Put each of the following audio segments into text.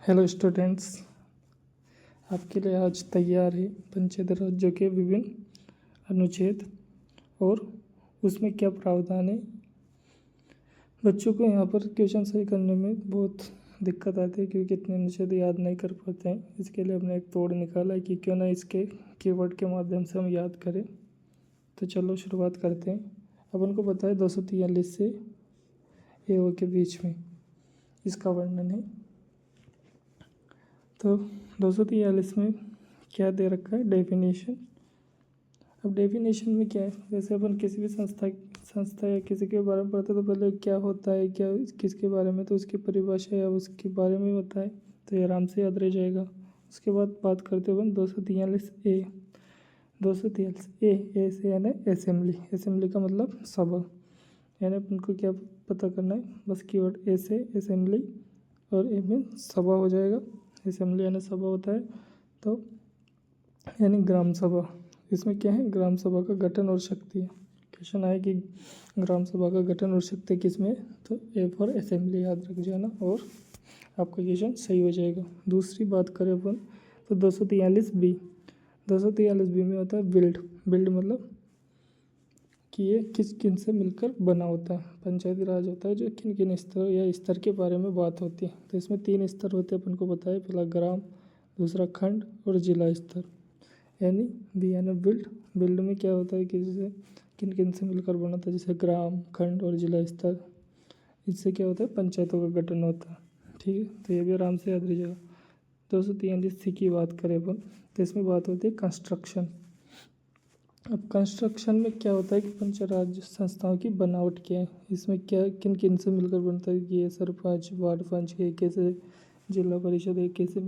Hello students, आपके लिए आज तैयार है पंचायती राज्यों के विभिन्न अनुच्छेद और उसमें क्या प्रावधान है। बच्चों को यहाँ पर क्वेश्चन सही करने में बहुत दिक्कत आती है क्योंकि इतने अनुच्छेद याद नहीं कर पाते हैं। इसके लिए हमने एक तोड़ निकाला है कि क्यों ना इसके कीवर्ड के माध्यम से हम याद करें। तो चलो शुरुआत करते हैं। अपन को पता है 243 से AO के बीच में इसका वर्णन है। तो 243 में क्या दे रखा है, डेफिनेशन। अब डेफिनेशन में क्या है, जैसे अपन किसी भी संस्था या किसी के बारे में पढ़ते तो पहले क्या होता है, क्या किसके बारे में, तो उसकी परिभाषा या उसके बारे में बताए तो ये आराम से याद रह जाएगा। उसके बाद बात करते हुए 243A। 243A ए से यानी असेंबली का मतलब सभा, यानी अपन को क्या पता करना है, बस कीवर्ड ए से असेंबली और ए में सभा हो जाएगा। असेंबली यानी सभा होता है, तो यानी ग्राम सभा। इसमें क्या है, ग्राम सभा का गठन और शक्ति है। क्वेश्चन आए कि ग्राम सभा का गठन और शक्ति किसमें, तो ए फॉर असेंबली याद रख जाना और आपका क्वेश्चन सही हो जाएगा। दूसरी बात करें अपन तो 243B। 243B में होता है बिल्ड मतलब कि ये किस किन से मिलकर बना होता है। पंचायती राज होता है जो किन किन स्तर या स्तर के बारे में बात होती है। तो इसमें 3 स्तर होते हैं, अपन को पता है। पहला ग्राम, दूसरा खंड और जिला स्तर। यानी बी यानी बिल्ड में क्या होता है कि जैसे किन किन से मिलकर बना होता है, जैसे ग्राम, खंड और जिला स्तर। इससे क्या होता है, पंचायतों का गठन होता है। ठीक है, तो ये भी आराम से याद रह जाएगा। 243C की बात करें अपन तो इसमें बात होती है कंस्ट्रक्शन। अब कंस्ट्रक्शन में क्या होता है कि पंचायत राज संस्थाओं की बनावट क्या है, इसमें क्या किन किन से मिलकर बनता है कि ये सरपंच, वार्ड पंच के कैसे, जिला परिषद है कैसे,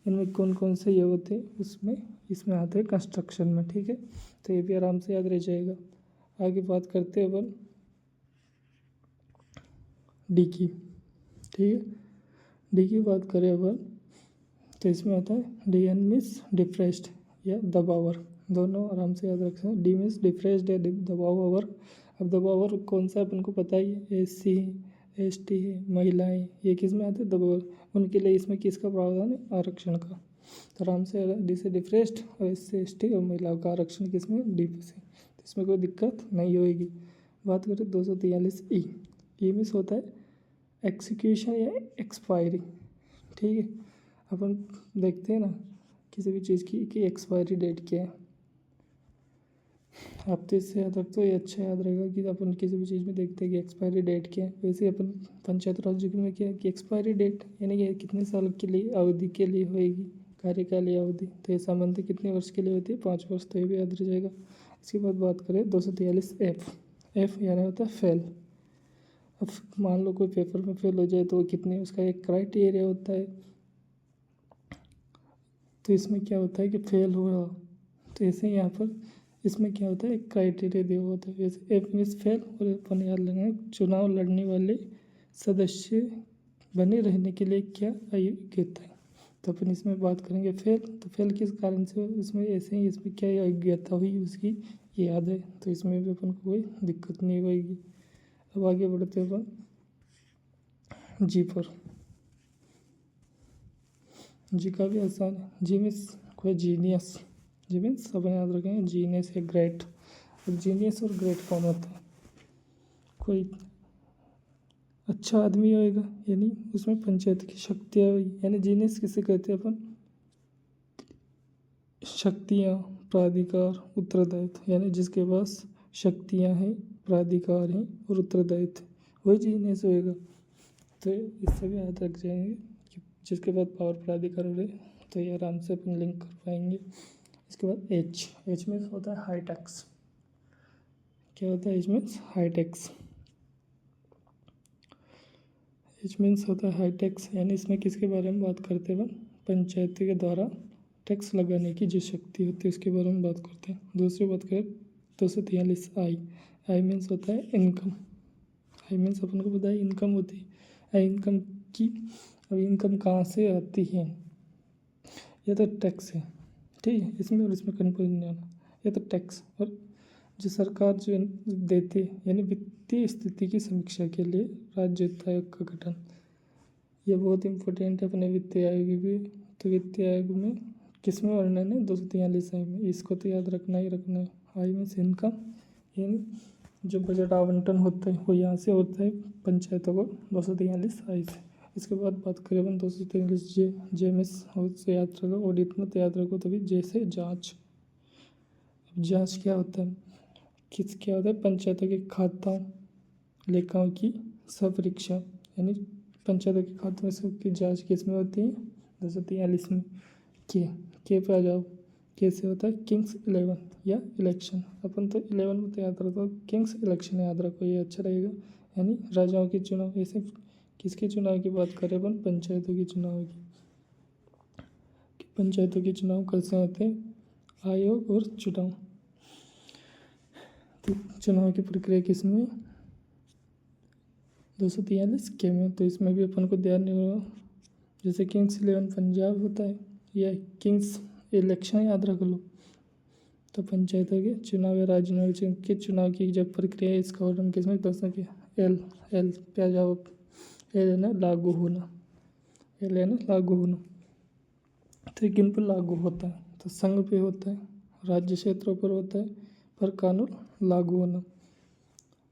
इनमें कौन कौन से ये होते हैं, उसमें इसमें आते हैं कंस्ट्रक्शन में। ठीक है, तो ये भी आराम से याद रह जाएगा। आगे बात करते हैं अपन डी की। ठीक है, डी की बात करें अपन तो इसमें आता है डी एन मीन्स डिप्रेस्ड या दबावर। दोनों आराम से याद रख सकते हैं। डी मीन्स डिप्रेस्ड या दबावर। अब दबावर कौन सा अपन को पता ही है, SC है, ST है, महिलाएं, ये किस में आते हैं, दबावर। उनके लिए इसमें किसका प्रावधान है, आरक्षण का। तो आराम से डी से डिप्रेस्ड और SC ST और महिलाओं का आरक्षण किसमें, डी से। तो इसमें कोई दिक्कत नहीं होगी। बात करें 243E। ई मीन्स होता है एक्सिक्यूशन या एक्सपायरी। ठीक है, अपन देखते हैं ना किसी भी चीज़ की कि एक्सपायरी डेट क्या है। आप तो इससे याद रखते हो, ये अच्छा याद रहेगा कि अपन किसी भी चीज़ में देखते हैं कि एक्सपायरी डेट क्या है। वैसे अपन पंचायत राज में क्या है कि एक्सपायरी डेट यानी कि कितने साल के लिए अवधि के लिए होएगी, कार्यकालीन अवधि। तो ये सामान्य कितने वर्ष के लिए होती है, 5 वर्ष। तो ये भी याद रह जाएगा। इसके बाद बात करें 243F। एफ यानी होता है फेल। अब मान लो कोई पेपर में फेल हो जाए तो कितने, उसका एक क्राइटेरिया होता है। तो इसमें क्या होता है कि फेल हुआ तो ऐसे यहाँ पर इसमें क्या होता है, एक क्राइटेरिया दिया होता है। जैसे एफ मीन्स फेल और अपन याद लगना, चुनाव लड़ने वाले सदस्य बने रहने के लिए क्या अयोग्यता है। तो अपन इसमें बात करेंगे फेल, तो फेल किस कारण से, इसमें ऐसे ही इसमें क्या अयोग्यता हुई उसकी ये याद है। तो इसमें भी अपन को कोई दिक्कत नहीं होगी। अब आगे बढ़ते अपन जी पर। जी का भी आसान है। जी मीन्स कोई जीनियस। जी मीन्स सब याद रखेंगे, जीनियस है ग्रेट। अब जीनियस और ग्रेट कौन होता है, कोई अच्छा आदमी होएगा, यानी उसमें पंचायत की शक्तियाँ होगी। यानी जीनियस किसे कहते हैं अपन, शक्तियाँ, प्राधिकार, उत्तरदायित्व। यानी जिसके पास शक्तियाँ हैं, प्राधिकार हैं और उत्तरदायित्व, वही जीनियस होएगा। तो इससे भी याद रख जाएंगे कि जिसके बाद पावर, प्राधिकार हो रहे, तो ये आराम से अपन लिंक कर पाएंगे। इसके बाद एच मीन्स होता है हाई टैक्स। क्या होता है H means, high tax. H means होता है हाई टैक्स, यानी इसमें किसके बारे में बात करते हैं, पंचायत के द्वारा टैक्स लगाने की जो शक्ति होती है उसके बारे में बात करते हैं। दूसरी बात करें 243 आई मीन्स होता है इनकम। आई मीन्स अपन को पता है इनकम होती है, आई इनकम की। अब इनकम कहाँ से आती है, यह तो टैक्स है। ठीक है, इसमें और इसमें कन्फ्यूजन नहीं होना। यह तो टैक्स और जो सरकार जो देती है, यानी वित्तीय स्थिति की समीक्षा के लिए राज्य वित्त आयोग का गठन। ये बहुत इम्पोर्टेंट है अपने वित्तीय आयोग भी। तो वित्तीय आयोग में किस में वर्णन है? 243 आई में। इसको तो याद रखना ही रखना है। आई में से इनकम, यानी जो बजट आवंटन होता है वो यहाँ से होता है पंचायतों को 243 आई से। इसके बाद बात करें अपन 243 जे में से याद रखो, ऑडिट में तो याद रखो तभी। जे से जाँच। जाँच क्या होता है? क्या होता है? पंचायतों के खाताओं लेखाओं की सपरीक्षा, यानी पंचायतों के खातों में सबकी जांच किस में होती है? 243 में। के पे आ जाओ। कैसे होता है? किंग्स 11 या इलेक्शन। अपन तो 11 में तो याद रखो, किंग्स इलेक्शन याद रखो, ये अच्छा रहेगा। यानी राजाओं के चुनाव। ऐसे किसके चुनाव की बात करें अपन? पंचायतों के चुनाव की। पंचायतों के चुनाव कैसे होते हैं? आयोग और चुनाव। तो चुनाव की प्रक्रिया किस में? 243 के में। तो इसमें भी अपन को ध्यान नहीं होगा। जैसे किंग्स 11 पंजाब होता है, या किंग्स इलेक्शन याद रख लो। तो पंचायतों के चुनाव या राज्य के चुनाव की जब प्रक्रिया है, इसका वर्णन किसमें? 200 एल पे आ जाओ। एल है ना लागू होना। एल है ना लागू होना। तो किन पर लागू होता है? तो संघ पे होता है, राज्य क्षेत्रों पर होता है, पर कानून लागू होना।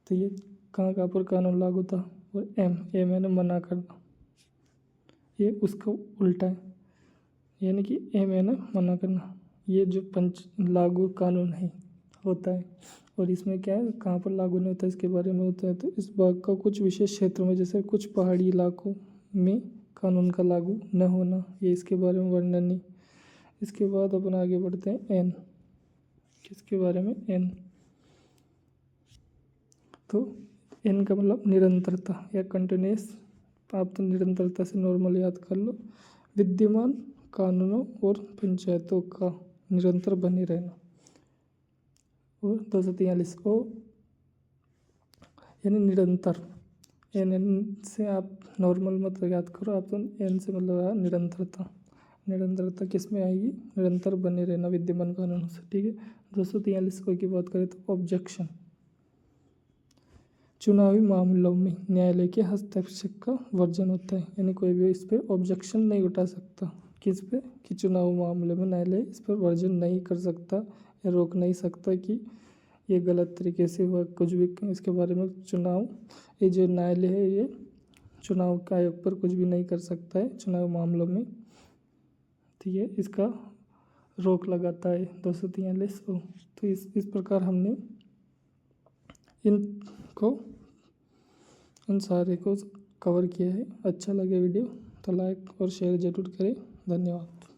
तो ये कहाँ कहाँ पर कानून लागू था? और एम है ना मना करना, ये उसका उल्टा है। यानी कि एम है ना मना करना, ये जो लागू कानून है होता है। और इसमें क्या है, कहाँ पर लागू नहीं होता है इसके बारे में होता है। तो इस भाग का कुछ विशेष क्षेत्रों में, जैसे कुछ पहाड़ी इलाकों में कानून का लागू न होना, ये इसके बारे में वर्णन नहीं। इसके बाद अपन आगे बढ़ते हैं एन। किसके बारे में? एन। तो एन का मतलब निरंतरता या कंटिन्यूस। आप तो निरंतरता से नॉर्मल याद कर लो। विद्यमान कानूनों और पंचायतों का निरंतर बने रहना। और 243 ओ यानी निरंतर। एन से आप नॉर्मल मत याद करो, आप तो एन से मतलब निरंतरता। निरंतरता किस में आएगी? निरंतर बने रहना विद्यमान कानूनों से। ठीक है। 243 ओ की बात करें तो ऑब्जेक्शन। चुनावी मामलों में न्यायालय के हस्तक्षेप का वर्जन होता है, यानी कोई भी इस पर ऑब्जेक्शन नहीं उठा सकता। किस पे? कि चुनाव मामले में न्यायालय इस पर वर्जन नहीं कर सकता या रोक नहीं सकता कि ये गलत तरीके से हुआ कुछ भी। इसके बारे में चुनाव, ये जो न्यायालय है ये चुनाव के आयोग पर कुछ भी नहीं कर सकता है चुनाव मामलों में। तो ये इसका रोक लगाता है 243 ओ। तो इस प्रकार हमने इन सारे को कवर किया है। अच्छा लगे वीडियो तो लाइक और शेयर जरूर करें। धन्यवाद।